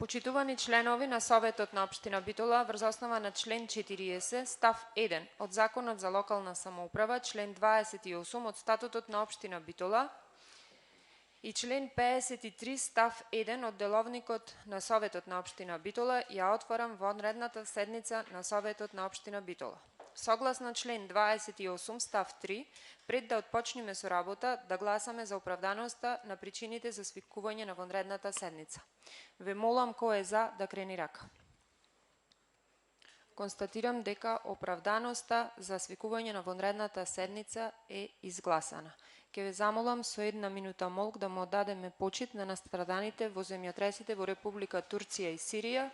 Почитувани членови на Советот на општина Битола, врз основа на член 40 став 1 од Законот за локална самоуправа, член 28 од Статутот на општина Битола и член 53 став 1 од Деловникот на Советот на општина Битола, ја отворам вонредната седница на Советот на општина Битола. Согласно член 28 став 3, пред да отпочнеме со работа, да гласаме за оправданоста на причините за свикување на вонредната седница. Ве молам кој е за да крени рака. Констатирам дека оправданоста за свикување на вонредната седница е изгласана. Ке ве замолам со 1 минута молк да му одадеме почит на настраданите во земјотресите во Република Турција и Сирија.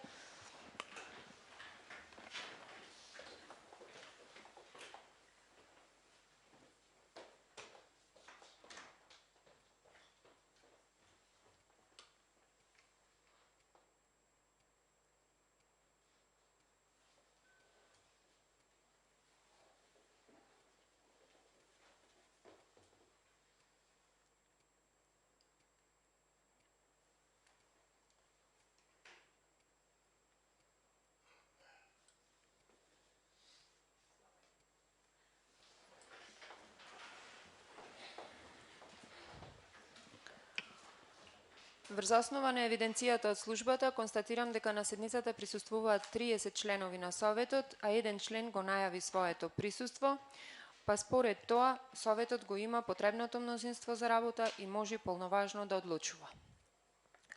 Врз основа на евиденцијата од службата, констатирам дека на седницата присуствуваат 30 членови на Советот, а еден член го најави своето присуство, па според тоа Советот го има потребното мнозинство за работа и може полноважно да одлучува.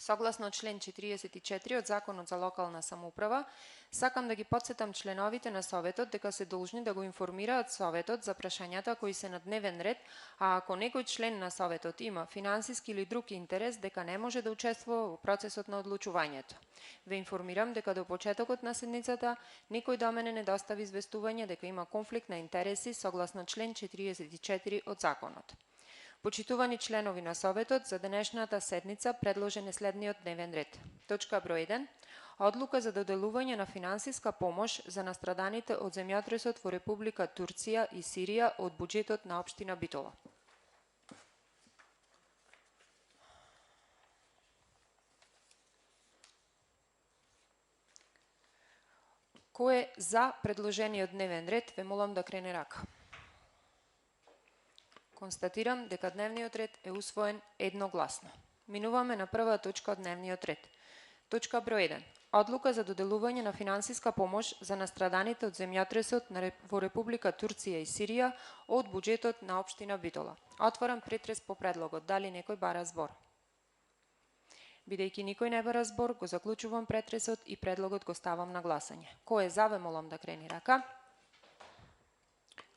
Согласно член 44 од Законот за локална самоуправа, сакам да ги подсетам членовите на Советот дека се должни да го информираат Советот за прашањата кои се на дневен ред, а ако некој член на Советот има финансиски или друг интерес, дека не може да учествува во процесот на одлучувањето. Ве информирам дека до почетокот на седницата никој до мене не достави известување дека има конфликт на интереси согласно член 44 од Законот. Почитувани членови на Советот, за денешната седница предложен е следниот дневен ред. Точка број 1. Одлука за доделување на финансиска помош за настраданите од земјотресот во Република Турција и Сирија од буџетот на општина Битола. Кој е за предложениот дневен ред, ве молам да крене рака. Констатирам дека дневниот ред е усвоен едногласно. Минуваме на прва точка од дневниот ред. Точка број 1. Одлука за доделување на финансиска помош за настраданите од земјотресот во Република Турција и Сирија од буџетот на општина Битола. Отварам претрес по предлогот. Дали некој бара збор? Бидејќи никој не бара збор, го заклучувам претресот и предлогот го ставам на гласање. Кој е за, ве молам да крени рака.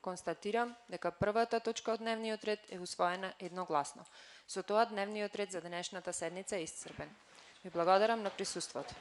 Констатирам дека првата точка од дневниот ред е усвоена едногласно. Со тоа дневниот ред за денешната седница е исцрпен. Ви благодарам на присуството.